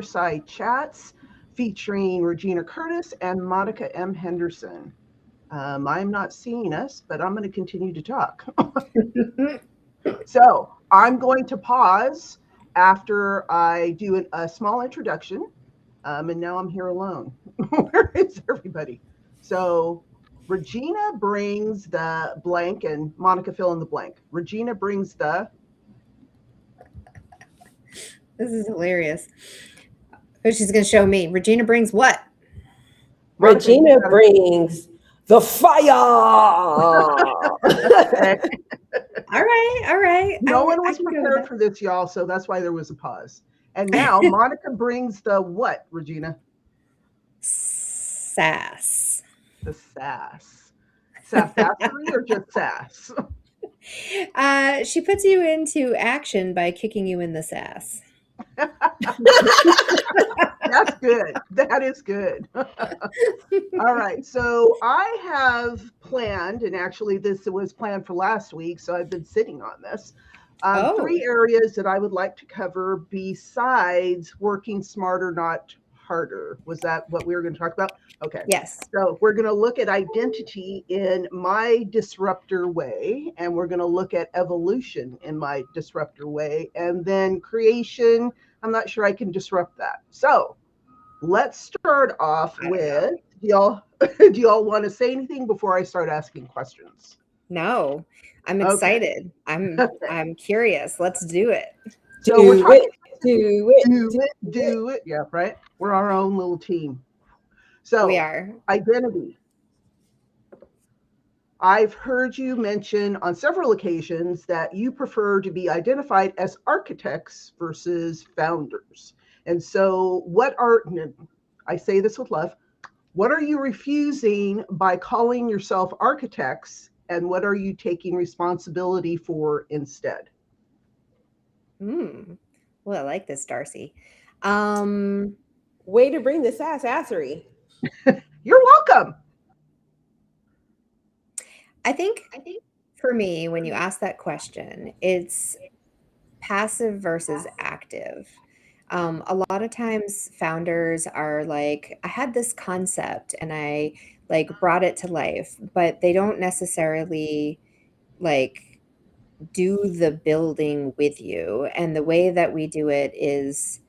Fireside Chats featuring Regina Curtis and Monica M. Henderson. I'm not seeing us, but I'm going to continue to talk. So I'm going to pause after I do a small introduction. And now I'm here alone. Where is everybody? So Regina brings the blank, and Monica fill in the blank. Regina brings the. This is hilarious. Oh, she's going to show me. Regina brings what? Monica, Regina brings the fire. All right, all right. No one I was can go with prepared that. for this, y'all, so that's why there was a pause. And now Monica brings the what, Regina? Sass. The sass. Sassassery or just sass? She puts you into action by kicking you in the sass. That's good. That is good. All right. So I have planned, and actually this was planned for last week, so I've been sitting on this. Three Oh, areas that I would like to cover besides working smarter, not harder. Was that what we were going to talk about? Okay. yes. So we're going to look at identity in my disruptor way, and we're going to look at evolution in my disruptor way, and then creation. I'm not sure I can disrupt that. So let's start off I don't with, know. do y'all want to say anything before I start asking questions? No, I'm Okay. excited. I'm curious. Let's do it. So we're Do talking it, do it, do do it, it. do it. Yeah, right. We're our own little team. We So are. identity. I've heard you mention on several occasions that you prefer to be identified as architects versus founders. And so, what are, I say this with love, what are you refusing by calling yourself architects, and what are you taking responsibility for instead? Hmm. Well, I like this, Darcy. Um, Way to bring the sassassery. You're welcome. I think for me, when you ask that question, it's passive versus active. A lot of times founders are like, I had this concept and I like brought it to life, but they don't necessarily like do the building with you. And the way that we do it is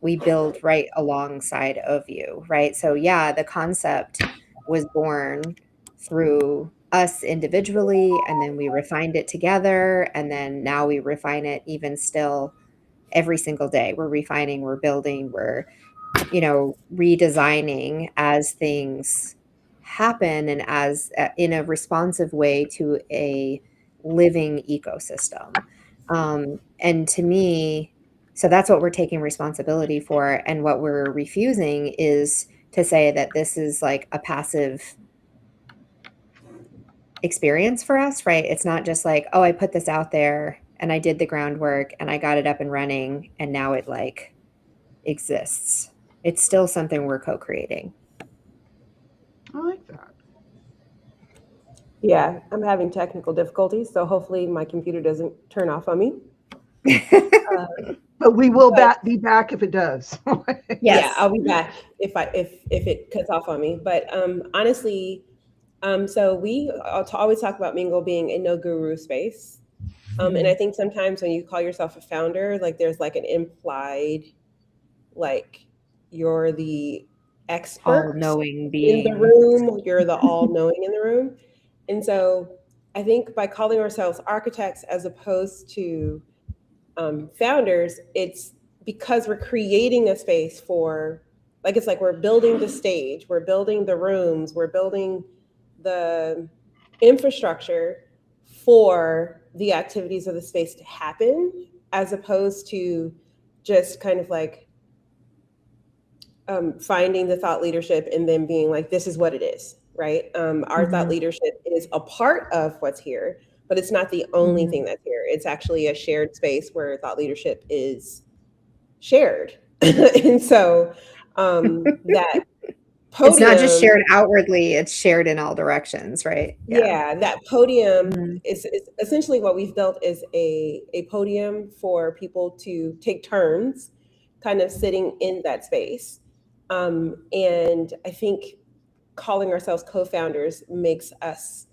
we build right alongside of you, right? So, yeah, the concept was born through us individually, and then we refined it together. And then now we refine it even still every single day. We're refining, we're building, we're, redesigning as things happen and as in a responsive way to a living ecosystem. And to me, so that's what we're taking responsibility for. And what we're refusing is to say that this is like a passive experience for us, right? It's not just like, oh, I put this out there and I did the groundwork and I got it up and running and now it like exists. It's still something we're co-creating. I like that. Yeah, I'm having technical difficulties, so hopefully my computer doesn't turn off on me. But we will But be back if it does. yeah, Yes. I'll be back if it cuts off on me. But honestly, so we always talk about Mingle being a no guru space. And I Mhm. think sometimes when you call yourself a founder, like there's like an implied, like you're the expert All-knowing in the being. room, you're the all knowing in the room. And so I think by calling ourselves architects as opposed to founders, it's because we're creating a space for, like, it's like we're building the stage, we're building the rooms, we're building the infrastructure for the activities of the space to happen, as opposed to just kind of like finding the thought leadership and then being like, this is what it is, right? Our thought Mhm, leadership is a part of what's here, but it's not the only mhm. thing that's here. It's actually a shared space where thought leadership is shared. And so that It's not just podium, shared outwardly, it's shared in all directions, right? Yeah. yeah, that podium Mhm. is essentially what we've built is a podium for people to take turns kind of sitting in that space. And I think calling ourselves co-founders makes us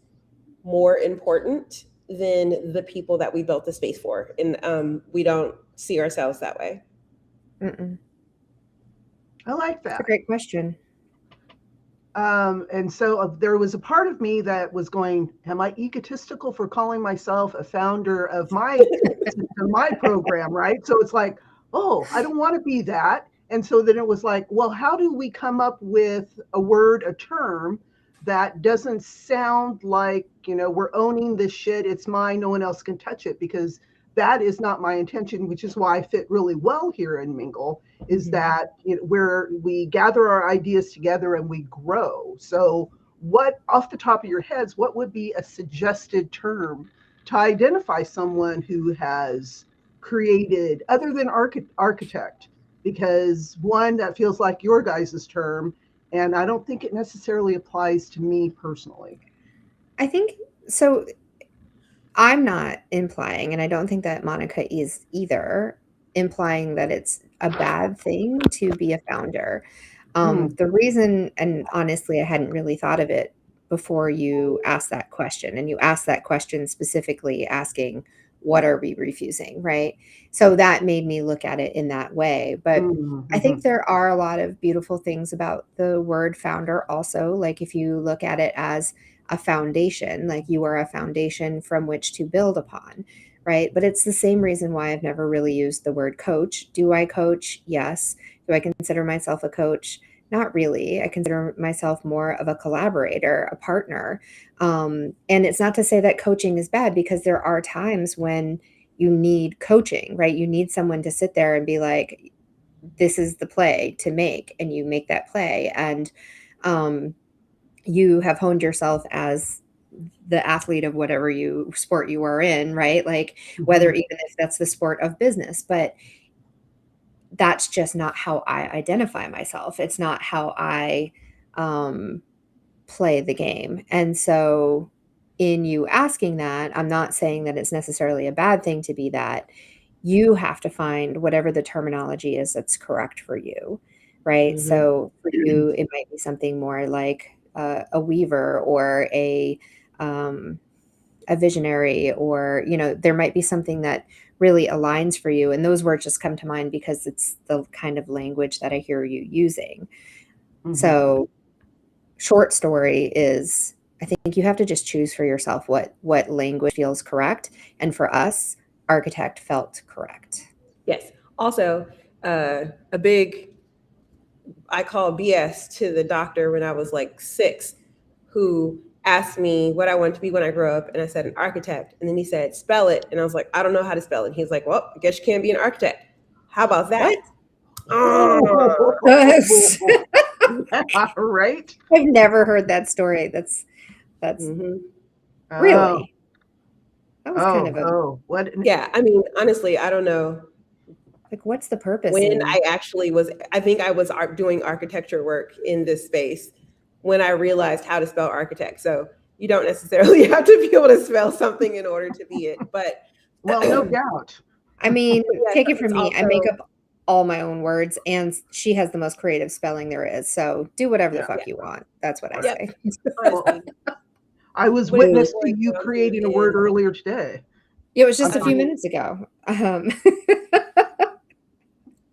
more important than the people that we built the space for. And we don't see ourselves that way. Mm-mm. I like That's that. a great question. And so there was a part of me that was going, am I egotistical for calling myself a founder of my my program, right? So it's like, oh, I don't want to be that. And so then it was like, well, how do we come up with a word, a term that doesn't sound like, we're owning this shit, it's mine, no one else can touch it, because that is not my intention, which is why I fit really well here in Mingle, is that where we gather our ideas together and we grow. So what, off the top of your heads, what would be a suggested term to identify someone who has created, other than architect? Because one, that feels like your guys' term, and I don't think it necessarily applies to me personally. I think so. I'm not implying, and I don't think that Monica is either, implying that it's a bad thing to be a founder. The reason, and honestly, I hadn't really thought of it before you asked that question, and you asked that question specifically asking, what are we refusing, right? So that made me look at it in that way. But I think there are a lot of beautiful things about the word founder also. Like if you look at it as a foundation, like you are a foundation from which to build upon, right? But it's the same reason why I've never really used the word coach. Do I coach? Yes. Do I consider myself a coach? Not really. I consider myself more of a collaborator, a partner. And it's not to say that coaching is bad, because there are times when you need coaching, right? You need someone to sit there and be like, this is the play to make, and you make that play. And you have honed yourself as the athlete of whatever sport you are in, right? Like whether even if that's the sport of business, but that's just not how I identify myself. It's not how I play the game. And so in you asking that, I'm not saying that it's necessarily a bad thing to be that. You have to find whatever the terminology is that's correct for you, right? So for you, it might be something more like a weaver or a visionary, or, there might be something that really aligns for you. And those words just come to mind because it's the kind of language that I hear you using. So short story is, I think you have to just choose for yourself what language feels correct. And for us, architect felt correct. Yes. Also, a big, I call BS to the doctor when I was like 6, who asked me what I wanted to be when I grew up. And I said, an architect. And then he said, spell it. And I was like, I don't know how to spell it. He's like, well, I guess you can't be an architect. How about that? Right? I've never heard that story. That's really, that was kind of a, what? Yeah. I mean, honestly, I don't know. Like, what's the purpose? When I actually was, I think I was doing architecture work in this space when I realized how to spell architect. So you don't necessarily have to be able to spell something in order to be it. But well, no doubt. I mean, take it from me. I make up all my own words, and she has the most creative spelling there is. So do whatever the fuck you want. That's what I say. Honestly. I was witness to you creating a word earlier today. It was just a few minutes ago.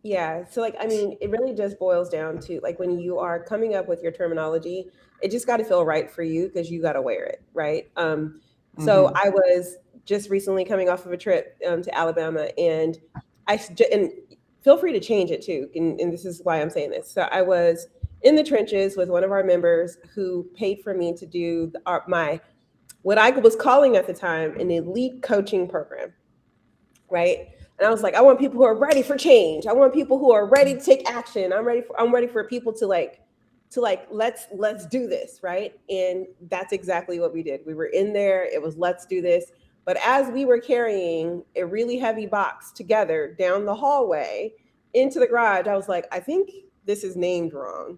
Yeah. So like, I mean, it really just boils down to like when you are coming up with your terminology, it just got to feel right for you because you got to wear it. Right. So I was just recently coming off of a trip to Alabama, and and feel free to change it too. And this is why I'm saying this. So I was in the trenches with one of our members who paid for me to do what I was calling at the time an elite coaching program. Right. And I was like, I want people who are ready for change. I want people who are ready to take action. I'm ready for people to let's do this. Right. And that's exactly what we did. We were in there. It was, let's do this. But as we were carrying a really heavy box together down the hallway into the garage, I was like, I think this is named wrong.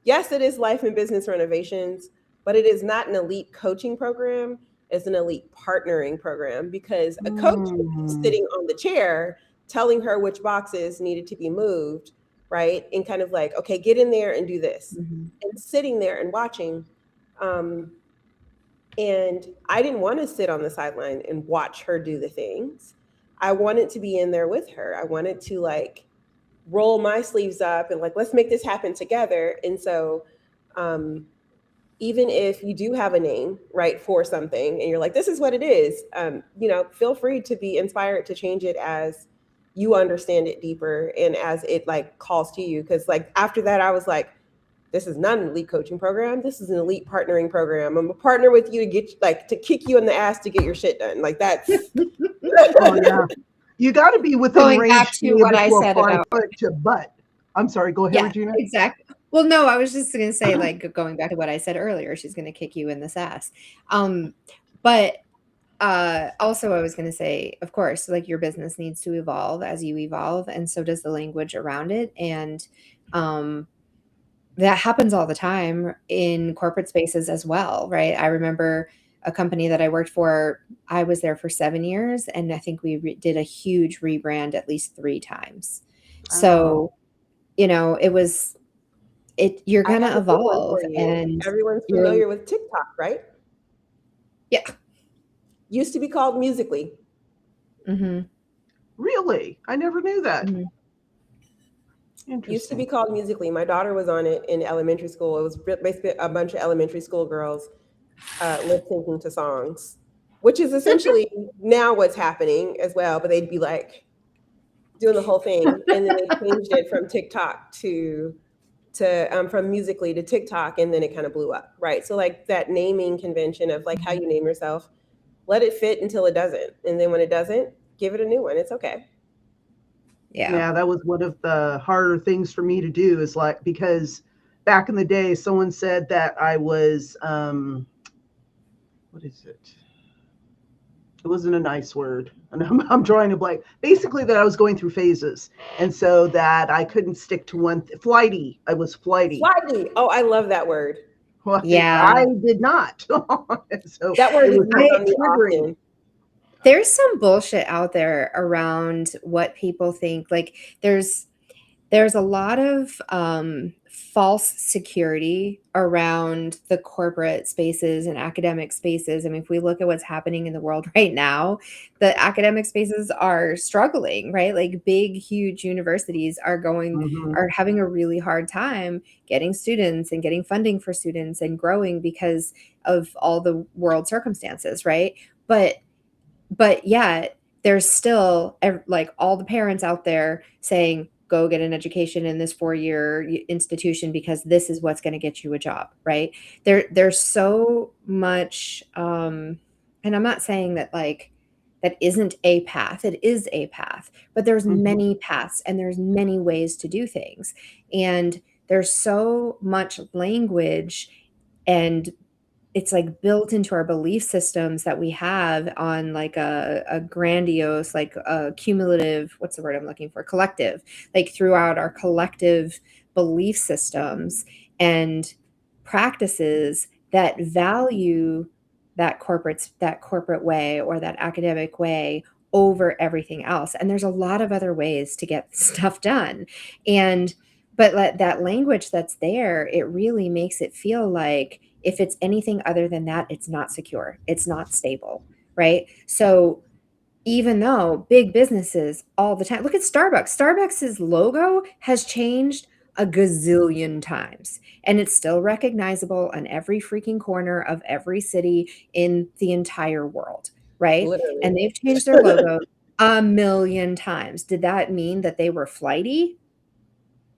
Yes, it is life and business renovations, but it is not an elite coaching program. It's an elite partnering program, because a coach is sitting on the chair telling her which boxes needed to be moved, right? And kind of like, okay, get in there and do this. Mm-hmm. And sitting there and watching. And I didn't want to sit on the sideline and watch her do the things. I wanted to be in there with her. I wanted to like roll my sleeves up and like, let's make this happen together. And so, even if you do have a name, right, for something and you're like, this is what it is, feel free to be inspired to change it as you understand it deeper and as it like calls to you. Cause like after that, I was like, this is not an elite coaching program. This is an elite partnering program. I'm a partner with you to get like to kick you in the ass to get your shit done. Like that's Oh yeah. You got to be within Going range back to to be able what to I said apply about foot to butt. I'm sorry. Go ahead, yeah, Regina. exactly. Well, no, I was just going to say, like, going back to what I said earlier, she's going to kick you in this ass. But also I was going to say, of course, like your business needs to evolve as you evolve, and so does the language around it. And that happens all the time in corporate spaces as well, right? I remember a company that I worked for, I was there for 7 years, and I think we did a huge rebrand at least 3 times. So, you're I gonna have a good one evolve, for you. and Everyone's you're familiar with TikTok, right? yeah. Used to be called Musically. Mm-hmm. Really? I never knew that. Mm-hmm. Interesting. Used to be called Musically. My daughter was on it in elementary school. It was basically a bunch of elementary school girls lip syncing to songs, which is essentially now what's happening as well. But they'd be like doing the whole thing, and then they changed it from TikTok to from Musically to TikTok, and then it kind of blew up, right? So like that naming convention of like how you name yourself, let it fit until it doesn't, and then when it doesn't, give it a new one. It's okay. Yeah. That was one of the harder things for me to do, is like, because back in the day, someone said that I was, what is it? It wasn't a nice word. And I'm drawing a blank. Basically, that I was going through phases. And so that I couldn't stick to one. Flighty. I was flighty. Flighty. Oh, I love that word. Well, Yeah. I did not. So that word is triggering. There's some bullshit out there around what people think. Like there's a lot of false security around the corporate spaces and academic spaces. I mean, if we look at what's happening in the world right now, the academic spaces are struggling, right? Like big, huge universities are having a really hard time getting students and getting funding for students and growing because of all the world circumstances, right? But yeah, there's still like all the parents out there saying, go get an education in this 4-year institution because this is what's going to get you a job, right? There's so much, and I'm not saying that like that isn't a path. It is a path, but there's many paths and there's many ways to do things. And there's so much language, and it's like built into our belief systems that we have on like a grandiose, like a cumulative, what's the word I'm looking for? Collective, like throughout our collective belief systems and practices that value that corporate way or that academic way over everything else. And there's a lot of other ways to get stuff done. But that language that's there, it really makes it feel like if it's anything other than that, it's not secure, it's not stable, right? So even though big businesses all the time, look at Starbucks. Starbucks's logo has changed a gazillion times, and it's still recognizable on every freaking corner of every city in the entire world, right? Literally. And they've changed their logo a million times. Did that mean that they were flighty?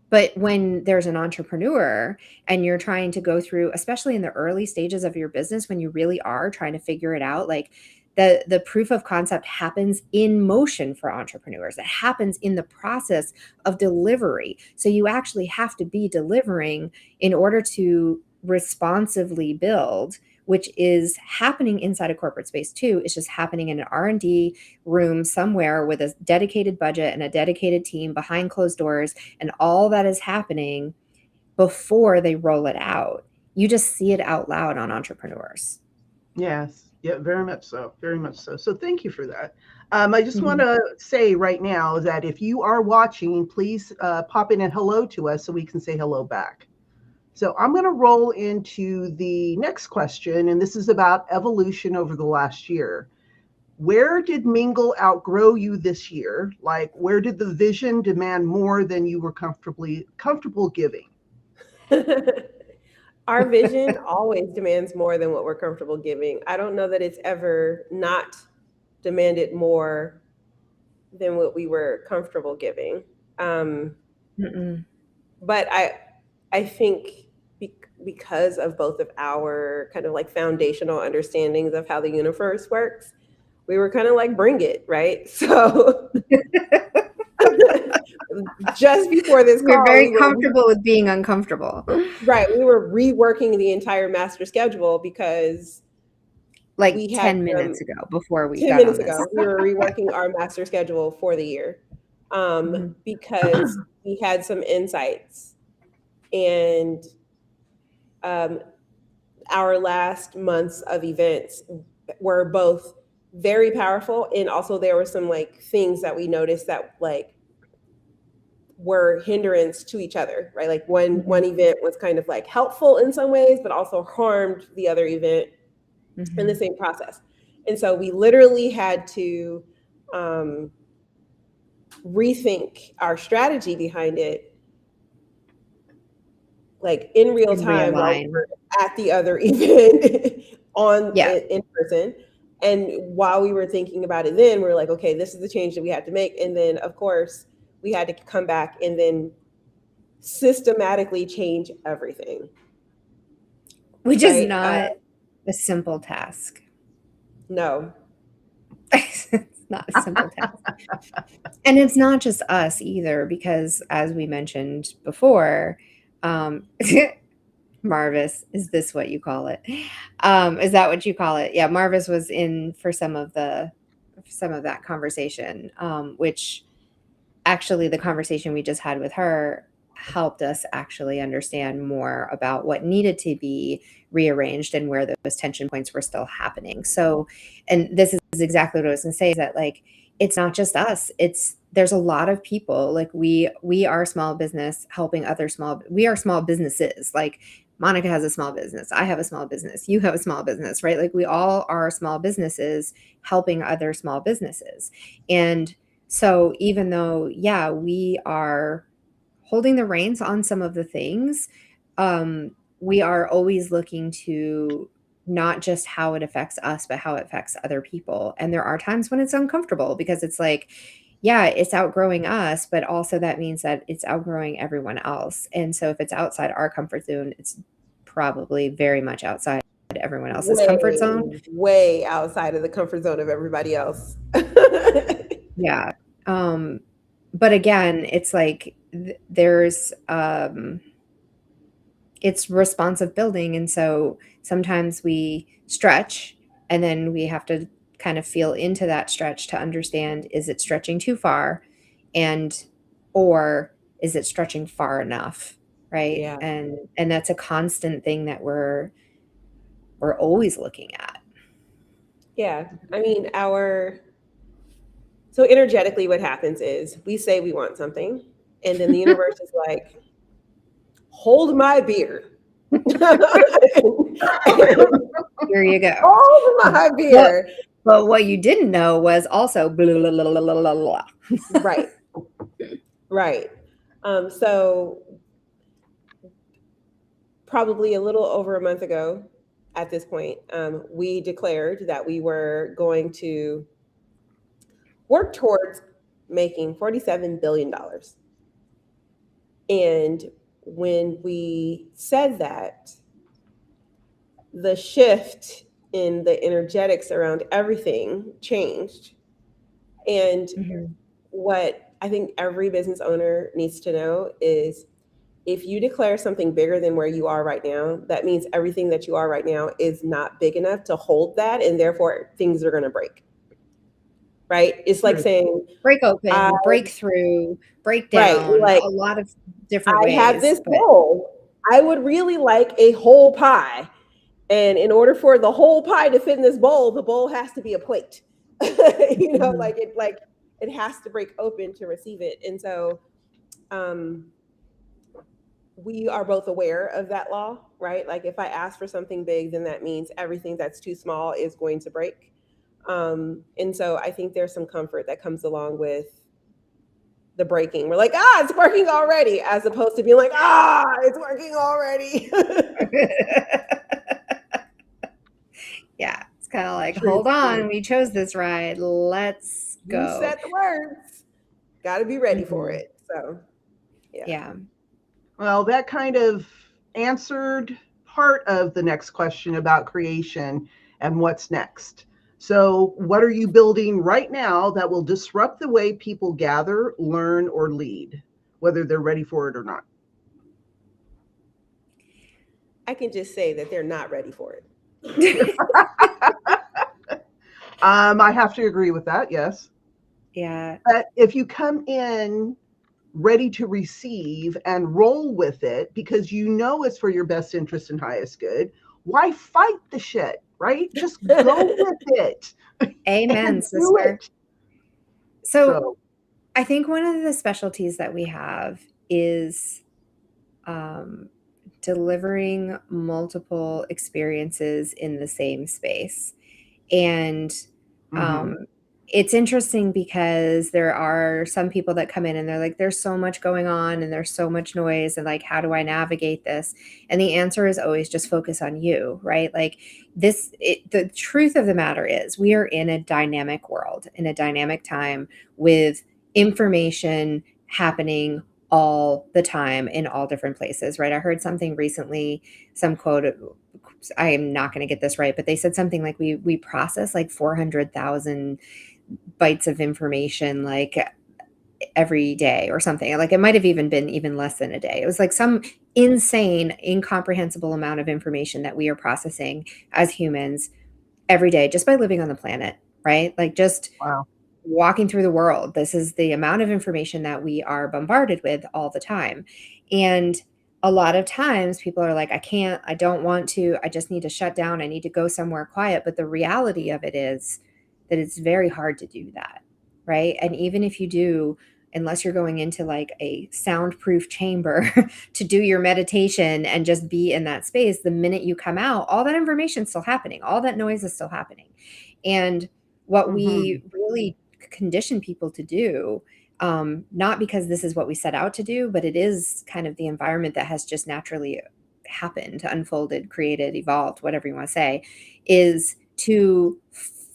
But when there's an entrepreneur and you're trying to go through, especially in the early stages of your business, when you really are trying to figure it out, like the proof of concept happens in motion for entrepreneurs. It happens in the process of delivery. So you actually have to be delivering in order to responsively build, which is happening inside a corporate space too. It's just happening in an R&D room somewhere with a dedicated budget and a dedicated team behind closed doors, and all that is happening before they roll it out. You just see it out loud on entrepreneurs. Yes. Yeah, very much so. Very much so. So thank you for that. I just want to say right now that if you are watching, please pop in and hello to us so we can say hello back. So I'm going to roll into the next question, and this is about evolution over the last year. Where did Mingle outgrow you this year? Like, where did the vision demand more than you were comfortable giving? Our vision always demands more than what we're comfortable giving. I don't know that it's ever not demanded more than what we were comfortable giving. But I think because of both of our kind of like foundational understandings of how the universe works, we were kind of like, bring it, right? So just before this call, we're very comfortable with being uncomfortable. Right. We were reworking the entire master schedule because like 10 minutes ago before we 10 got minutes on this. ago, we were reworking our master schedule for the year because we had some insights. And our last months of events were both very powerful, and also there were some like things that we noticed that like were hindrance to each other, right? Like one event was kind of like helpful in some ways, but also harmed the other event in the same process. And so we literally had to rethink our strategy behind it, like in real time while we were at the other event in person. And while we were thinking about it then, we were like, okay, this is the change that we had to make. And then of course we had to come back and then systematically change everything. Which is not a simple task. No. It's not a simple task. And it's not just us either, because as we mentioned before, Marvis, is this what you call it? Is that what you call it? Yeah, Marvis was in for some of that conversation, which actually the conversation we just had with her helped us actually understand more about what needed to be rearranged and where those tension points were still happening. So, and this is exactly what I was going to say, is that like, it's not just us. There's a lot of people, like we are a small business helping we are small businesses. Like Monica has a small business. I have a small business. You have a small business, right? Like we all are small businesses helping other small businesses. And so even though, yeah, we are holding the reins on some of the things, we are always looking to not just how it affects us, but how it affects other people. And there are times when it's uncomfortable because it's like, yeah, it's outgrowing us, but also that means that it's outgrowing everyone else. And so if it's outside our comfort zone, it's probably very much outside everyone else's comfort zone. Way outside of the comfort zone of everybody else. Yeah. But again, it's like there's it's responsive building. And so sometimes we stretch and then we have to kind of feel into that stretch to understand, is it stretching too far? Or is it stretching far enough? Right. Yeah. And that's a constant thing that we're always looking at. Yeah. I mean, so energetically what happens is we say we want something, and then the universe is like, hold my beer. Here you go. Hold my beer. But what you didn't know was also blah, blah, blah, blah, blah, blah. Right. Right. So probably a little over a month ago at this point, we declared that we were going to work towards making $47 billion. And when we said that, the shift in the energetics around everything changed. And what I think every business owner needs to know is, if you declare something bigger than where you are right now, that means everything that you are right now is not big enough to hold that, and therefore things are going to break. Right? It's like saying break open, break through, break down, right, like a lot of different ways. I have this bowl. I would really like a whole pie. And in order for the whole pie to fit in this bowl, the bowl has to be a plate. Mhm. like it has to break open to receive it. And so we are both aware of that law, right? Like if I ask for something big, then that means everything that's too small is going to break. And so I think there's some comfort that comes along with the breaking. We're like, it's working already, as opposed to being like, it's working already. Yeah, it's kind of like, True, hold on, true. we chose this ride. Let's You go. said the words. Got to be ready for Mhm. it. So, yeah. Yeah. Well, that kind of answered part of the next question about creation and what's next. So, what are you building right now that will disrupt the way people gather, learn, or lead, whether they're ready for it or not? I can just say that they're not ready for it. I have to agree with that, yes. Yeah. But if you come in ready to receive and roll with it because you know it's for your best interest and highest good, why fight the shit, right? Just go with it Amen, and do sister. it. So So, I think one of the specialties that we have is um, delivering multiple experiences in the same space. And mhm, um, it's interesting because there are some people that come in and they're like, there's so much going on and there's so much noise. And like, how do I navigate this? And the answer is always just focus on you, right? Like, the truth of the matter is, we are in a dynamic world, in a dynamic time with information happening all the time in all different places, right? I heard something recently, some quote, I am not going to get this right, but they said something like we process like 400,000 bytes of information like every day or something. Like it might have even been even less than a day. It was like some insane, incomprehensible amount of information that we are processing as humans every day just by living on the planet, right? Like just wow. walking through the world. This is the amount of information that we are bombarded with all the time. And a lot of times people are like, I can't, I don't want to, I just need to shut down. I need to go somewhere quiet. But the reality of it is that it's very hard to do that. Right. And even if you do, unless you're going into like a soundproof chamber to do your meditation and just be in that space, the minute you come out, all that information's still happening, all that noise is still happening. And what Mhm, we really condition people to do, not because this is what we set out to do, but it is kind of the environment that has just naturally happened, unfolded, created, evolved, whatever you want to say, is to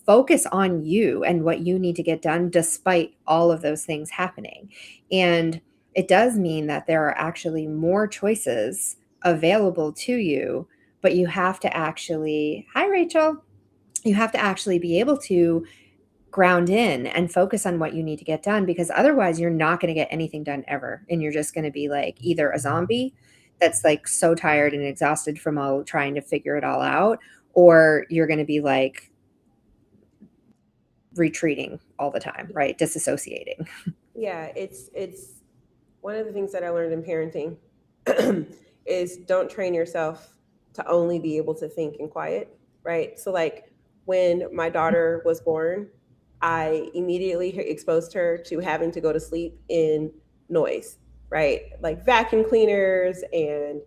focus on you and what you need to get done despite all of those things happening. And it does mean that there are actually more choices available to you, but you have to actually, hi, Rachel, you have to actually be able to ground in and focus on what you need to get done, because otherwise you're not going to get anything done ever, and you're just going to be like either a zombie that's like so tired and exhausted from all trying to figure it all out, or you're going to be like retreating all the time, right? Disassociating. Yeah, it's one of the things that I learned in parenting is don't train yourself to only be able to think in quiet, right? So like when my daughter was born, I immediately exposed her to having to go to sleep in noise, right? Like vacuum cleaners and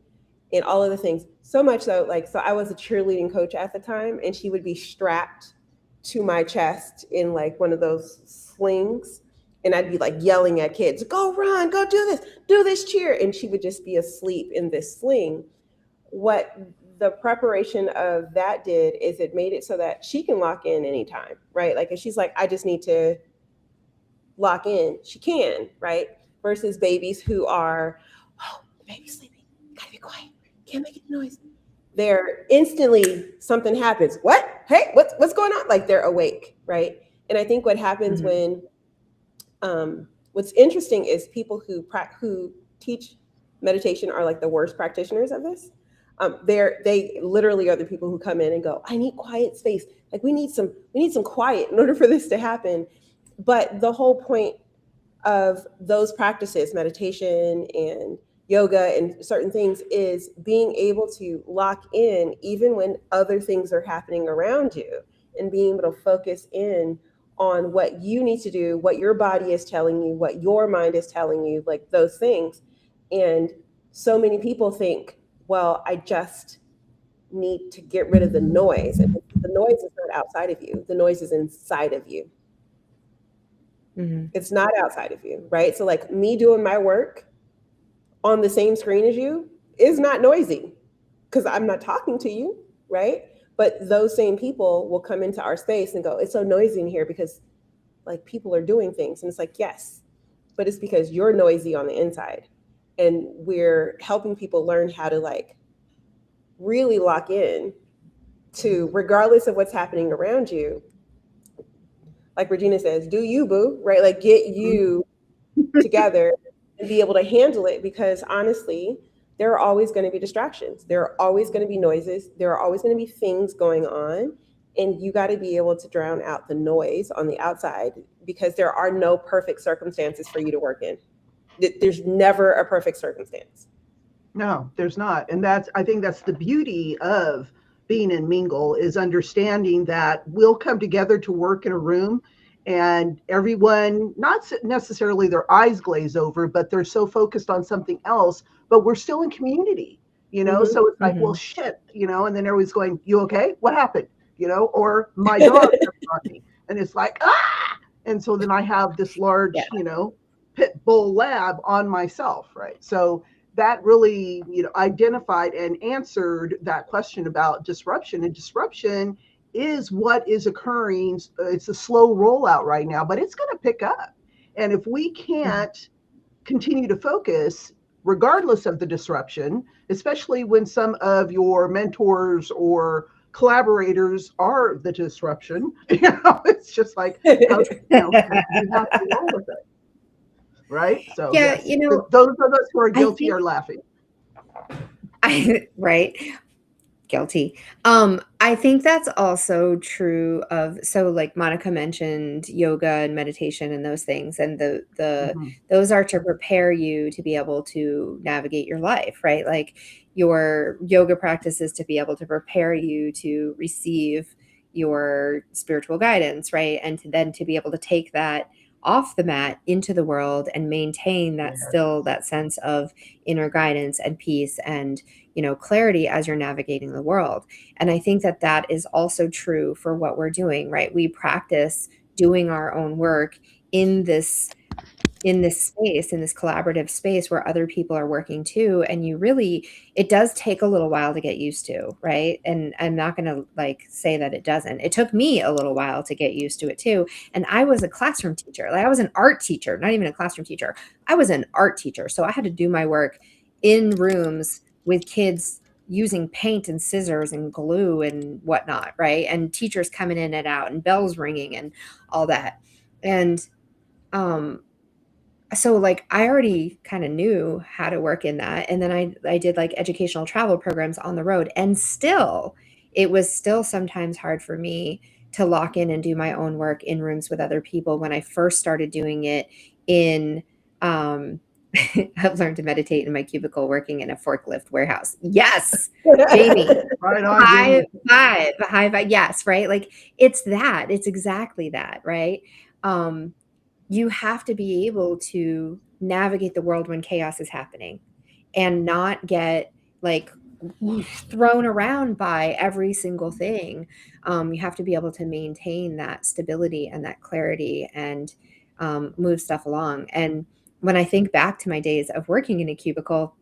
all of the things. So much so, like, so I was a cheerleading coach at the time, and she would be strapped to my chest in like one of those slings. And I'd be like yelling at kids, go run, go do this cheer. And she would just be asleep in this sling. What the preparation of that did is it made it so that she can lock in anytime, right? Like if she's like, I just need to lock in, she can, right? Versus babies who are, oh, the baby's sleeping, gotta be quiet, can't make any noise. They're instantly something happens. What? Hey, what's going on? Like they're awake, right? And I think what happens mhm, when what's interesting is people who teach meditation are like the worst practitioners of this. They literally are the people who come in and go, I need quiet space. Like we need some quiet in order for this to happen. But the whole point of those practices, meditation and yoga and certain things, is being able to lock in even when other things are happening around you, and being able to focus in on what you need to do, what your body is telling you, what your mind is telling you, like those things. And so many people think, well, I just need to get rid of the noise. And the noise is not outside of you, the noise is inside of you. It's not outside of you, right? So like me doing my work on the same screen as you is not noisy because I'm not talking to you, right? But those same people will come into our space and go, it's so noisy in here because like people are doing things. And it's like, yes, but it's because you're noisy on the inside. And we're helping people learn how to like really lock in to, regardless of what's happening around you, like Regina says, do you, boo, right? Like get you together and be able to handle it, because honestly, there are always going to be distractions. There are always going to be noises. There are always going to be things going on. And you got to be able to drown out the noise on the outside, because there are no perfect circumstances for you to work in. There's never a perfect circumstance. No, there's not. And I think that's the beauty of being in Mingle, is understanding that we'll come together to work in a room and everyone, not necessarily their eyes glaze over, but they're so focused on something else, but we're still in community, So it's like, well, shit, and then everyone's going, you okay? What happened? Or my dog jumped on me. And it's like, ah! And so then I have this large, pit bull lab on myself, right? So that really, identified and answered that question about disruption. And disruption is what is occurring. It's a slow rollout right now, but it's going to pick up. And if we can't continue to focus, regardless of the disruption, especially when some of your mentors or collaborators are the disruption, it's just like, you have to roll with it. Right? So yeah, yes, those of us who are guilty are laughing. Right. Guilty. I think that's also true of, so like Monica mentioned yoga and meditation and those things, and those are to prepare you to be able to navigate your life, right? Like your yoga practices to be able to prepare you to receive your spiritual guidance, right? And then to be able to take that off the mat into the world and maintain that still that sense of inner guidance and peace and clarity as you're navigating the world. And I think that is also true for what we're doing, right? We practice doing our own work in this space, in this collaborative space where other people are working too. And it does take a little while to get used to, right? And I'm not going to say that it doesn't. It took me a little while to get used to it too. And I was a classroom teacher. I was an art teacher, not even a classroom teacher. I was an art teacher. So I had to do my work in rooms with kids using paint and scissors and glue and whatnot, right? And teachers coming in and out and bells ringing and all that. And, so I already kind of knew how to work in that. And then I did educational travel programs on the road, and it was still sometimes hard for me to lock in and do my own work in rooms with other people when I first started doing it in, I've learned to meditate in my cubicle working in a forklift warehouse. Yes, Jamie. Right on, high five. Yes, right? It's exactly that, right? You have to be able to navigate the world when chaos is happening and not get thrown around by every single thing. You have to be able to maintain that stability and that clarity and move stuff along. And when I think back to my days of working in a cubicle,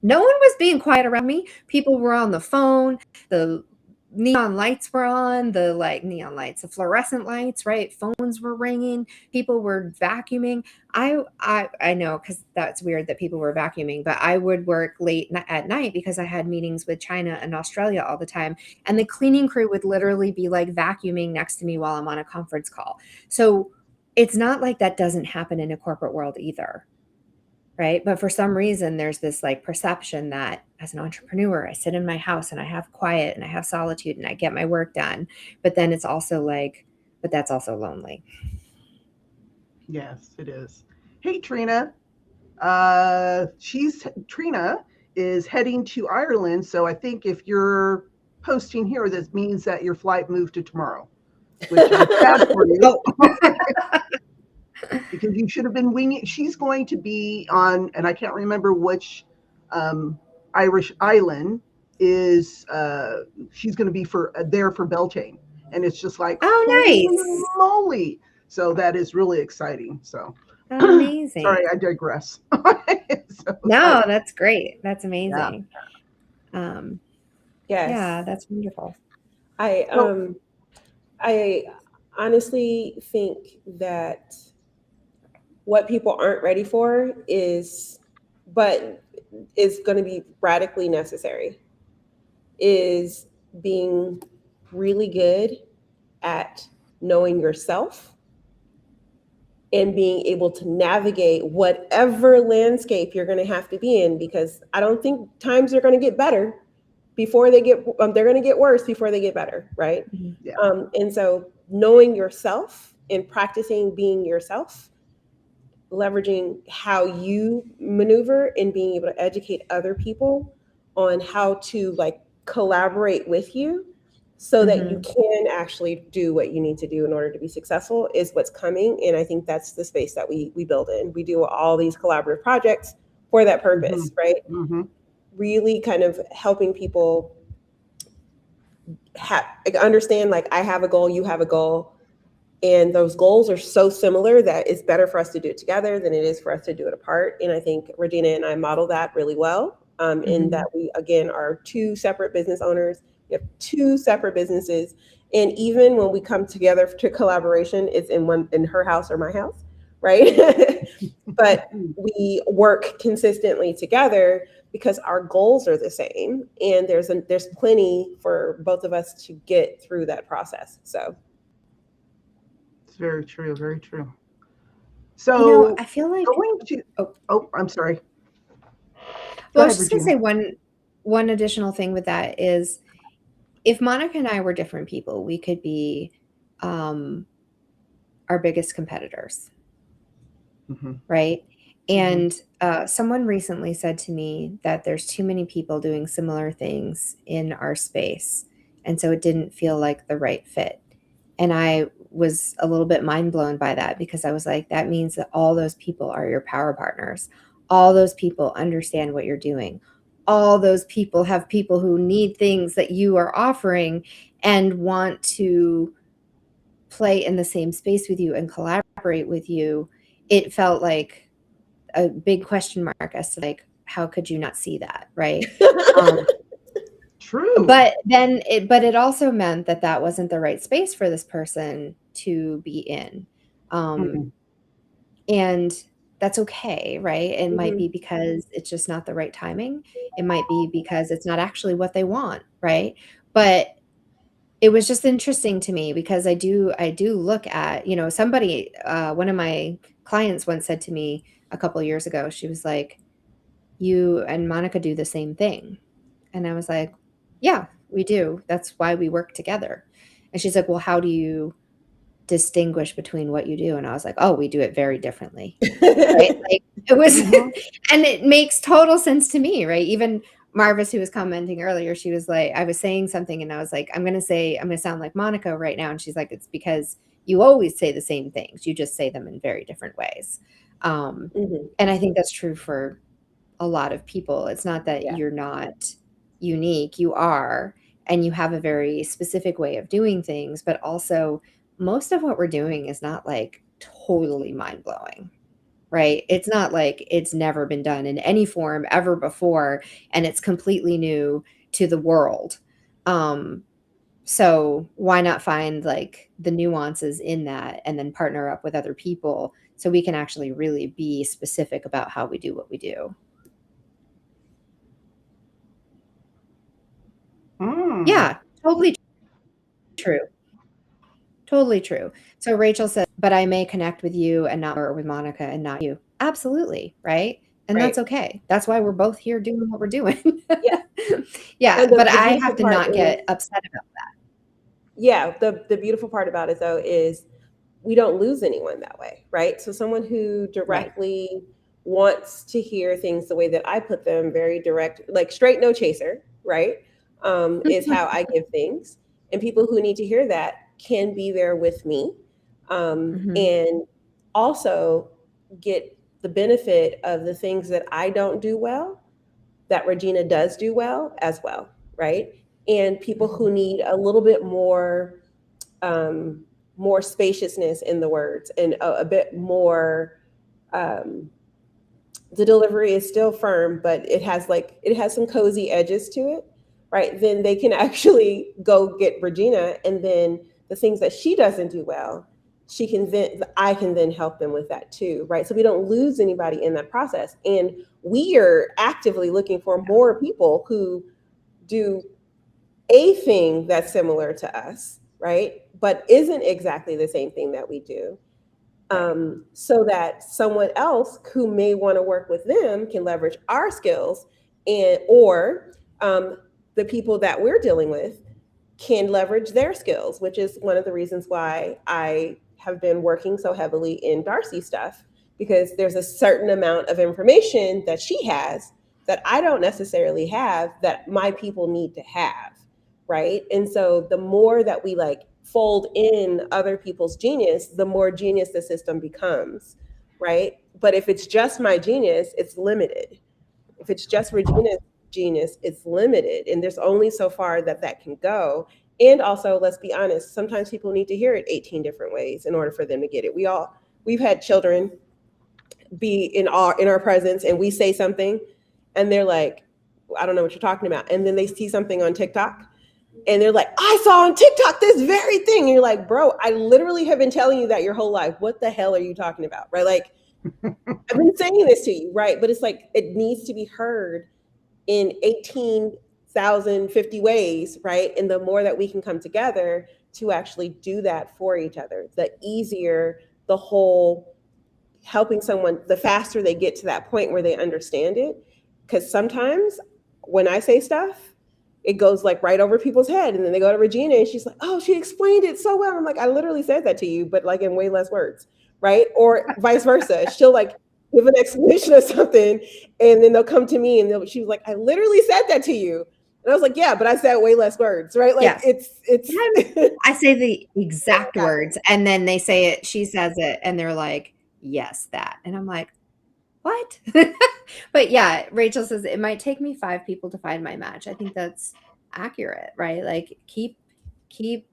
no one was being quiet around me. People were on the phone. The neon lights were on, the fluorescent lights, right? Phones were ringing. People were vacuuming. I know, because that's weird that people were vacuuming, but I would work late at night because I had meetings with China and Australia all the time. And the cleaning crew would literally be vacuuming next to me while I'm on a conference call. So it's not like that doesn't happen in a corporate world either. Right. But for some reason, there's this perception that as an entrepreneur, I sit in my house and I have quiet and I have solitude and I get my work done. But then it's also but that's also lonely. Yes, it is. Hey, Trina. Trina is heading to Ireland. So I think if you're posting here, this means that your flight moved to tomorrow. which is bad for you. Oh. Because you should have been winging. She's going to be on, and I can't remember which Irish island is. She's going to be there for Beltane, and it's just like, Oh, holy nice. moly! So that is really exciting. So Amazing. sorry, I digress. No, that's great. That's Yeah. amazing. Yes. Yeah, that's wonderful. I honestly think that what people aren't ready for is going to be radically necessary, is being really good at knowing yourself and being able to navigate whatever landscape you're going to have to be in, because I don't think times are going to get better before they're going to get worse before they get better, right? Yeah. And so knowing yourself and practicing being yourself, leveraging how you maneuver and being able to educate other people on how to like collaborate with you so that you can actually do what you need to do in order to be successful is what's coming. And I think that's the space that we build in. We do all these collaborative projects for that purpose, right? Really kind of helping people understand, like, I have a goal, you have a goal, and those goals are so similar that it's better for us to do it together than it is for us to do it apart. And I think Regina and I model that really well, in that we, again, are two separate business owners. We have two separate businesses. And even when we come together to collaboration, it's in her house or my house, right? But we work consistently together because our goals are the same. And there's plenty for both of us to get through that process. So it's very true. Very true. So I feel like I'm sorry. Well, I was just going to say one additional thing with that is, if Monica and I were different people, we could be our biggest competitors, right? And someone recently said to me that there's too many people doing similar things in our space, and so it didn't feel like the right fit. And I was a little bit mind blown by that, because I was like, that means that all those people are your power partners. All those people understand what you're doing. All those people have people who need things that you are offering and want to play in the same space with you and collaborate with you. It felt like a big question mark as to, like, how could you not see that, right? True. But it also meant that wasn't the right space for this person to be in. And that's okay, right? It might be because it's just not the right timing. It might be because it's not actually what they want, right? But it was just interesting to me, because I do look at, somebody, one of my clients once said to me a couple of years ago, she was like, you and Monica do the same thing. And I was like, yeah, we do. That's why we work together. And she's like, well, how do you distinguish between what you do? And I was like, oh, we do it very differently. Right? Like, it was, and it makes total sense to me, right? Even Marvis, who was commenting earlier, she was like, I was saying something and I was like, I'm going to sound like Monica right now. And she's like, it's because you always say the same things. You just say them in very different ways. And I think that's true for a lot of people. It's not that you're not unique. You are, and you have a very specific way of doing things, but also most of what we're doing is not like totally mind-blowing, right? It's not like it's never been done in any form ever before, and it's completely new to the world. So why not find like the nuances in that and then partner up with other people so we can actually really be specific about how we do what we do. Yeah, totally true. Totally true. So Rachel said, but I may connect with you and not, or with Monica and not you. Absolutely. Right. And that's okay. That's why we're both here doing what we're doing. Yeah. But I have to not get upset about that. Yeah. The beautiful part about it, though, is we don't lose anyone that way. Right. So someone who directly wants to hear things the way that I put them, very direct, like straight, no chaser. Right. Is how I give things. And people who need to hear that can be there with me, Mhm. and also get the benefit of the things that I don't do well that Regina does do well as well, right? And people who need a little bit more spaciousness in the words, and a bit more, um, the delivery is still firm, but it has some cozy edges to it, right? Then they can actually go get Regina, and then the things that she doesn't do well, I can then help them with that too, right? So we don't lose anybody in that process. And we are actively looking for more people who do a thing that's similar to us, right? But isn't exactly the same thing that we do. So that someone else who may want to work with them can leverage our skills, and or the people that we're dealing with can leverage their skills, which is one of the reasons why I have been working so heavily in Darcey stuff, because there's a certain amount of information that she has that I don't necessarily have that my people need to have, right? And so the more that we like fold in other people's genius, the more genius the system becomes, right? But if it's just my genius, it's limited. If it's just Regina's genius, it's limited. And there's only so far that that can go. And also, let's be honest, sometimes people need to hear it 18 different ways in order for them to get it. We've had children be in our presence, and we say something and they're like, I don't know what you're talking about. And then they see something on TikTok and they're like, I saw on TikTok this very thing. And you're like, bro, I literally have been telling you that your whole life. What the hell are you talking about? Right? Like, I've been saying this to you, right? But it's like, it needs to be heard in 18,050 ways, right? And the more that we can come together to actually do that for each other, the easier the whole helping someone, the faster they get to that point where they understand it. Because sometimes when I say stuff, it goes like right over people's head. And then they go to Regina and she's like, oh, she explained it so well. I'm like, I literally said that to you, but like in way less words, right? Or vice versa. She'll like give an explanation of something and then they'll come to me and she was like, I literally said that to you. And I was like, yeah, but I said way less words, right? Like it's I say the exact words and then they say it, she says it, and they're like, yes, that. And I'm like, what? But yeah, Rachel says it might take me 5 people to find my match. I think that's accurate, right? Like keep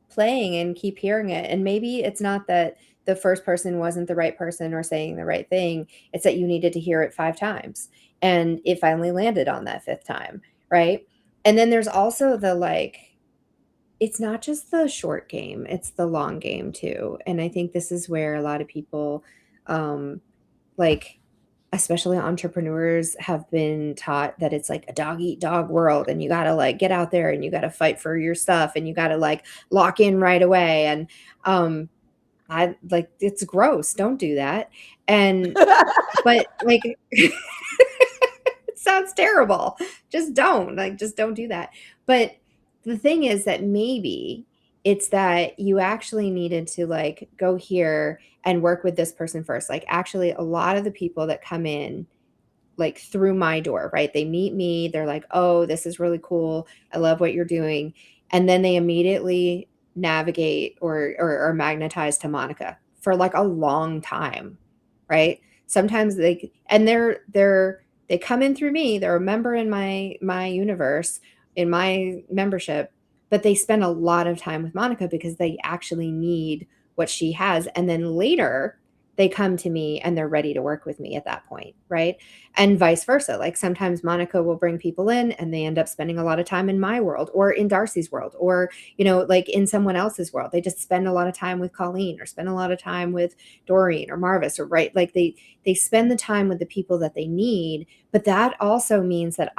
playing and keep hearing it. And maybe it's not that the first person wasn't the right person or saying the right thing. It's that you needed to hear it 5 times and it finally landed on that 5th time, right? And then there's also the like, it's not just the short game, it's the long game too. And I think this is where a lot of people, like, especially entrepreneurs, have been taught that it's like a dog eat dog world and you got to like get out there and you got to fight for your stuff and you got to like lock in right away. And I like, it's gross. Don't do that. And, but like, it sounds terrible. Just don't do that. But the thing is that maybe it's that you actually needed to like go here and work with this person first. Like actually a lot of the people that come in like through my door, right? They meet me, they're like, "Oh, this is really cool. I love what you're doing." And then they immediately navigate or are magnetized to Monica for like a long time, right? Sometimes they come in through me, they're a member in my universe, in my membership, but they spend a lot of time with Monica because they actually need what she has. And then later they come to me and they're ready to work with me at that point, right? And vice versa. Like sometimes Monica will bring people in and they end up spending a lot of time in my world or in Darcey's world or, you know, like in someone else's world. They just spend a lot of time with Colleen or spend a lot of time with Doreen or Marvis, or right. Like they spend the time with the people that they need. But that also means that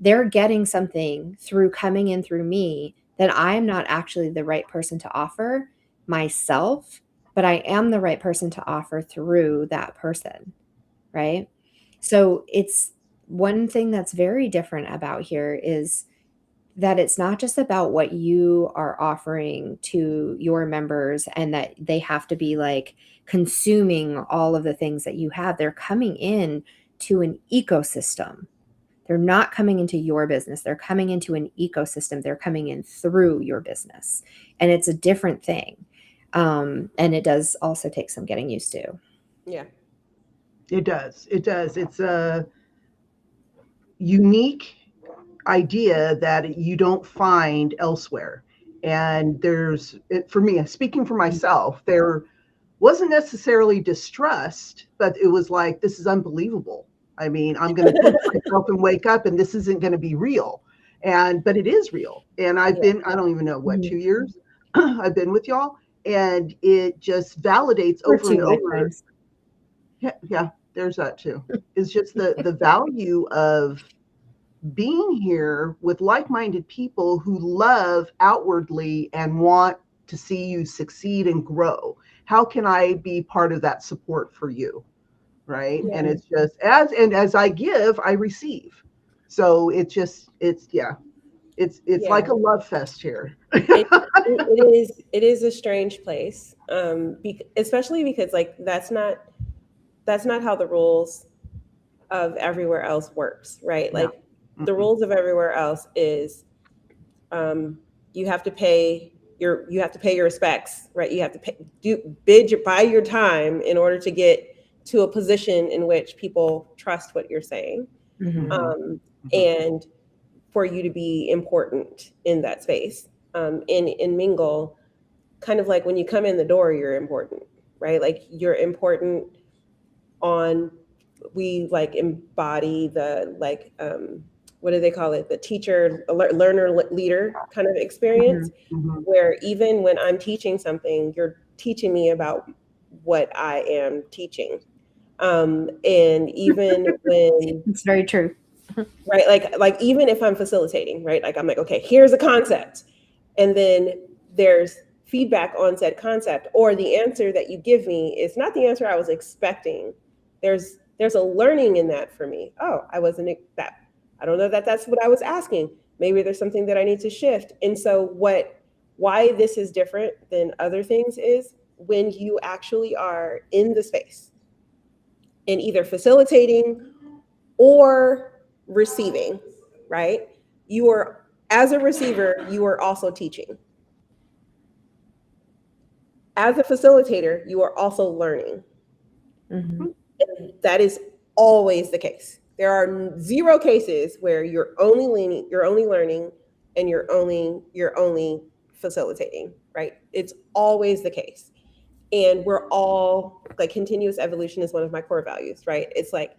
they're getting something through coming in through me that I'm not actually the right person to offer myself, but I am the right person to offer through that person, right? So it's one thing that's very different about here is that it's not just about what you are offering to your members and that they have to be like consuming all of the things that you have. They're coming in to an ecosystem, They're not coming into your business. They're coming into an ecosystem. They're coming in through your business. And it's a different thing. And it does also take some getting used to. Yeah. It does. It does. It's a unique idea that you don't find elsewhere. And for me, speaking for myself, there wasn't necessarily distrust, but it was like, this is unbelievable. I mean, I'm going to pinch myself and wake up, and this isn't going to be real. But it is real. And I've been, I don't even know what, 2 years I've been with y'all, and it just validates over and over. Yeah, there's that too. It's just the value of being here with like-minded people who love outwardly and want to see you succeed and grow. How can I be part of that support for you? Right. Yeah. And it's just as I give, I receive. So it's like a love fest here. it is a strange place. Especially because like that's not how the rules of everywhere else works, right? Like the rules of everywhere else is you have to pay your respects, right? You have to buy your time in order to get to a position in which people trust what you're saying. And for you to be important in that space. In Mingle, kind of like when you come in the door, you're important, right? Like you're important we like embody the like, what do they call it? The teacher, learner, leader kind of experience, where even when I'm teaching something, you're teaching me about what I am teaching. And even when it's very true, right? Like even if I'm facilitating, right? Like I'm like, okay, here's a concept, and then there's feedback on said concept, or the answer that you give me is not the answer I was expecting. There's a learning in that for me. Oh, I don't know that's what I was asking. Maybe there's something that I need to shift. And so why this is different than other things is when you actually are in the space and either facilitating or receiving, right? You are, as a receiver, you are also teaching. As a facilitator, you are also learning. And that is always the case. There are 0 cases where you're only learning, and you're only facilitating, right? It's always the case. And we're all like, continuous evolution is one of my core values, right? It's like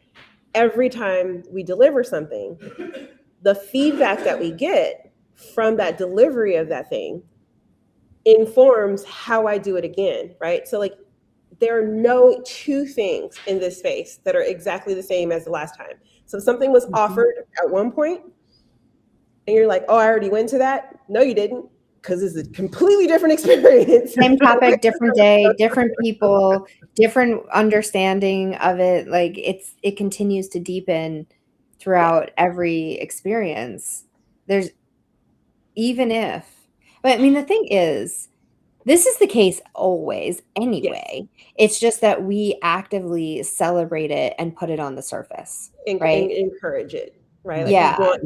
every time we deliver something, the feedback that we get from that delivery of that thing informs how I do it again, right? So like there are no 2 things in this space that are exactly the same as the last time. So something was offered at one point and you're like, oh, I already went to that. No, you didn't, because it's a completely different experience. Same topic, different day, different people, different understanding of it. Like it continues to deepen throughout every experience. But I mean, the thing is, this is the case always anyway. Yes. It's just that we actively celebrate it and put it on the surface, right? And encourage it, right? Like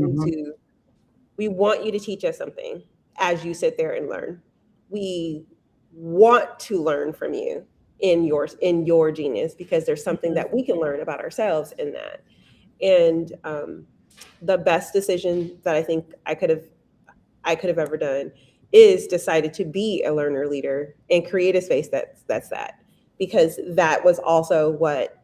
we want you to teach us something as you sit there and learn. We want to learn from you in your genius, because there's something that we can learn about ourselves in that. And the best decision that I think I could have ever done is decided to be a learner leader and create a space that's that, because that was also what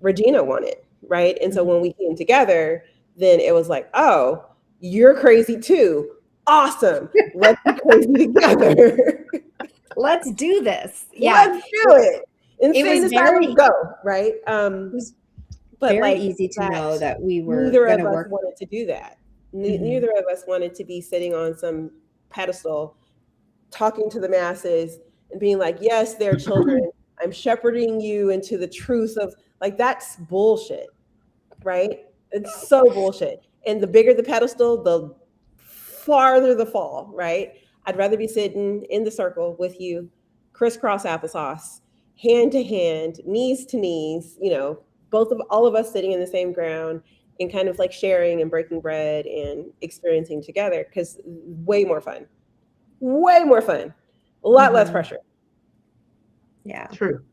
Regina wanted, right? And so when we came together, then it was like, oh, you're crazy too. Awesome. Let's be crazy together. Let's do this. Yeah. Let's do it. Insane asylum, go, right? It was but very easy to know that we were neither of us wanted to do that. Neither of us wanted to be sitting on some pedestal talking to the masses and being like, yes, they're children. I'm shepherding you into the truth of, like, that's bullshit, right? It's so bullshit. And the bigger the pedestal, the farther the fall, right? I'd rather be sitting in the circle with you, crisscross applesauce, hand to hand, knees to knees, all of us sitting in the same ground and kind of like sharing and breaking bread and experiencing together, because way more fun, a lot less pressure. Yeah. True.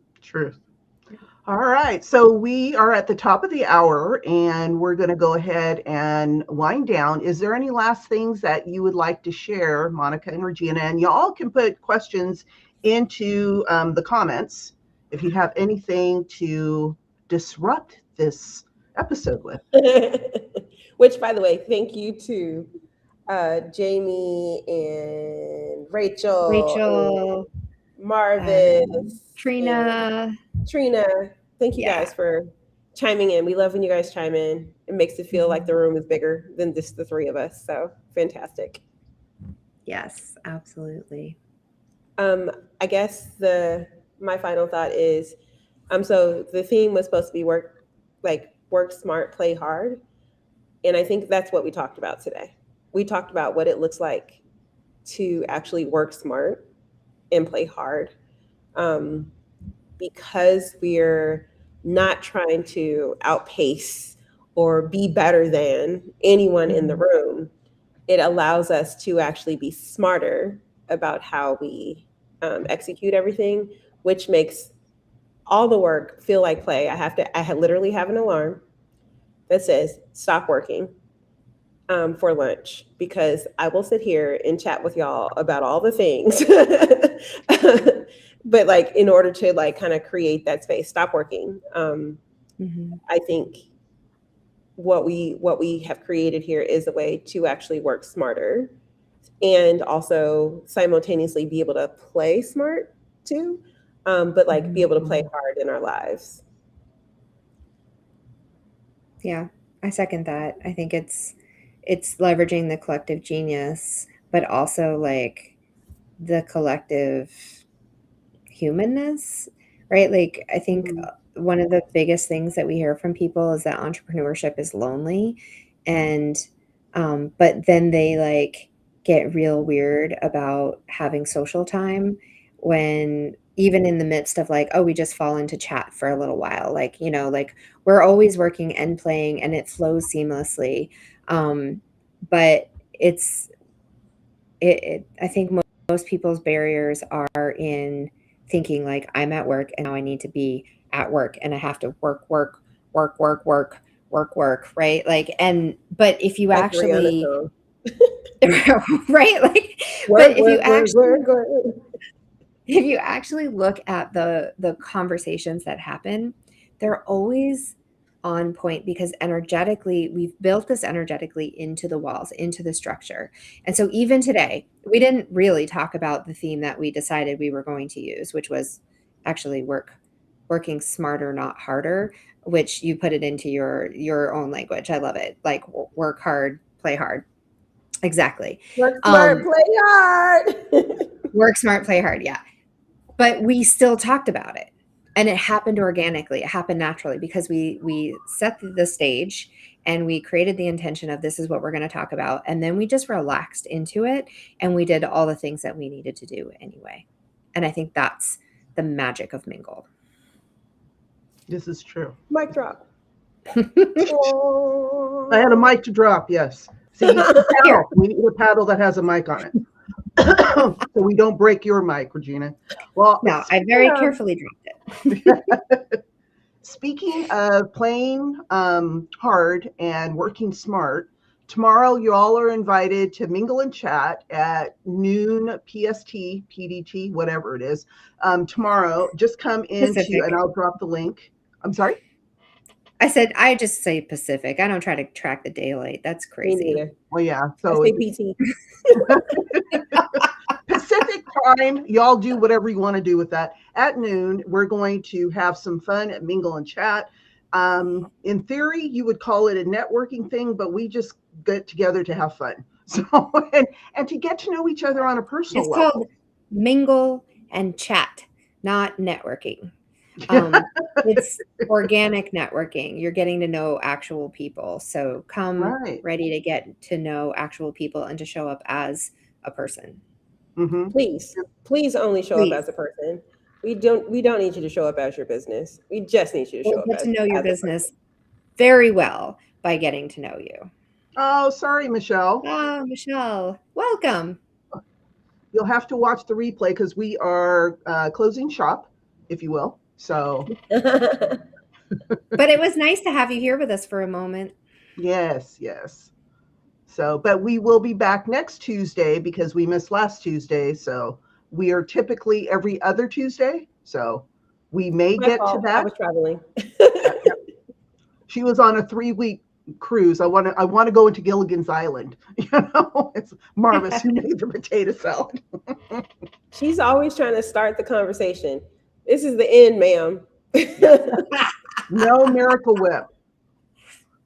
All right. So we are at the top of the hour and we're going to go ahead and wind down. Is there any last things that you would like to share, Monica and Regina? And y'all can put questions into the comments if you have anything to disrupt this episode with. Which, by the way, thank you to Jamie and Rachel, and Marvis, Trina. Thank you guys for chiming in. We love when you guys chime in. It makes it feel like the room is bigger than just the three of us. So fantastic. Yes, absolutely. I guess my final thought is, so the theme was supposed to be work smart, play hard. And I think that's what we talked about today. We talked about what it looks like to actually work smart and play hard. Because we're not trying to outpace or be better than anyone in the room, it allows us to actually be smarter about how we execute everything, which makes all the work feel like play. I literally have an alarm that says stop working for lunch, because I will sit here and chat with y'all about all the things. But like, in order to like kind of create that space, stop working. I think what we have created here is a way to actually work smarter and also simultaneously be able to play smart too, but like be able to play hard in our lives. Yeah, I second that. I think it's leveraging the collective genius, but also like the collective humanness, right? Like, I think one of the biggest things that we hear from people is that entrepreneurship is lonely, and but then they like get real weird about having social time, when even in the midst of like, oh, we just fall into chat for a little while, like, you know, like we're always working and playing and it flows seamlessly. But I think most people's barriers are in thinking like, I'm at work and now I need to be at work and I have to work, right? Like, but if you actually, right? Like, but if you actually look at the conversations that happen, they're always on point, because energetically, we've built this energetically into the walls, into the structure. And so even today, we didn't really talk about the theme that we decided we were going to use, which was actually working smarter, not harder, which you put it into your own language. I love it. Like, work hard, play hard. Exactly. Work smart, play hard. Work smart, play hard. Yeah. But we still talked about it. And it happened organically. It happened naturally, because we set the stage and we created the intention of this is what we're going to talk about. And then we just relaxed into it and we did all the things that we needed to do anyway. And I think that's the magic of Mingle. This is true. Mic drop. I had a mic to drop, yes. See, we need a paddle that has a mic on it. So we don't break your mic, Regina. Well, no, I very carefully dropped it. Speaking of playing hard and working smart, tomorrow you all are invited to mingle and chat at noon PST, PDT, whatever it is. Tomorrow, just come into, and I'll drop the link. I'm sorry? I said, I just say Pacific. I don't try to track the daylight. That's crazy. Well, yeah. So I say PT. Pacific time, y'all do whatever you want to do with that. At noon, we're going to have some fun at Mingle and Chat. In theory, you would call it a networking thing, but we just get together to have fun. So and to get to know each other on a personal level. It's called Mingle and Chat, not networking. It's organic networking. You're getting to know actual people. So come ready to get to know actual people and to show up as a person. Mm-hmm. Please only show up as a person. We don't need you to show up as your business. We just need you to show up as to know your business very well. by getting to know you. Oh, sorry, Michelle. Oh, Michelle, welcome. You'll have to watch the replay because we are closing shop, if you will. So, But it was nice to have you here with us for a moment. yes. So, but we will be back next Tuesday because we missed last Tuesday. So, we are typically every other Tuesday. So, we may My get fault. to I that. was traveling. She was on a 3-week cruise. I want to go into Gilligan's Island. It's Marvis who made the potato salad. She's always trying to start the conversation. This is the end, ma'am. No Miracle Whip.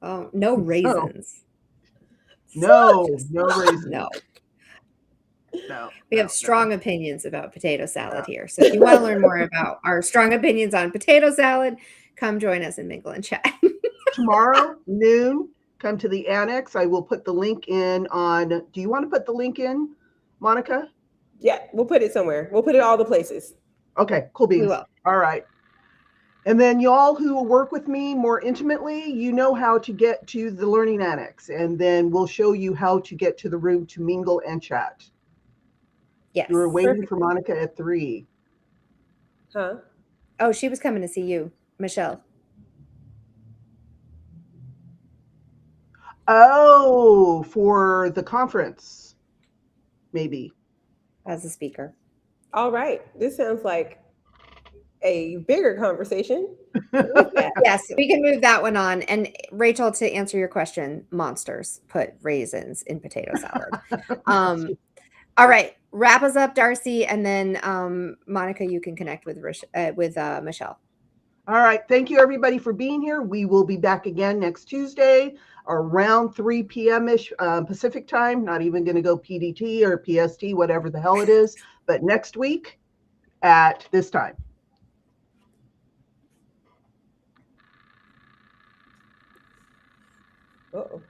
Oh, no raisins. No raisins. No. We have strong opinions about potato salad here. So if you want to learn more about our strong opinions on potato salad, come join us in Mingle and Chat. Tomorrow, noon, come to the annex. I will put the link in on. Do you want to put the link in, Monica? Yeah, we'll put it somewhere. We'll put it all the places. Okay, cool beans. We will. All right. And then y'all who will work with me more intimately, you know how to get to the Learning Annex. And then we'll show you how to get to the room to mingle and chat. Yes. You were waiting Perfect. for Monica at 3. Huh? Oh, she was coming to see you, Michelle. Oh, for the conference, maybe. As a speaker. All right. This sounds like a bigger conversation. Yes, we can move that one on. And Rachel, to answer your question, monsters put raisins in potato salad. All right, wrap us up, Darcey, and then Monica, you can connect with Michelle. All right. Thank you, everybody, for being here. We will be back again next Tuesday around 3 p.m.-ish Pacific time. Not even going to go PDT or PST, whatever the hell it is, but next week at this time. Uh-oh.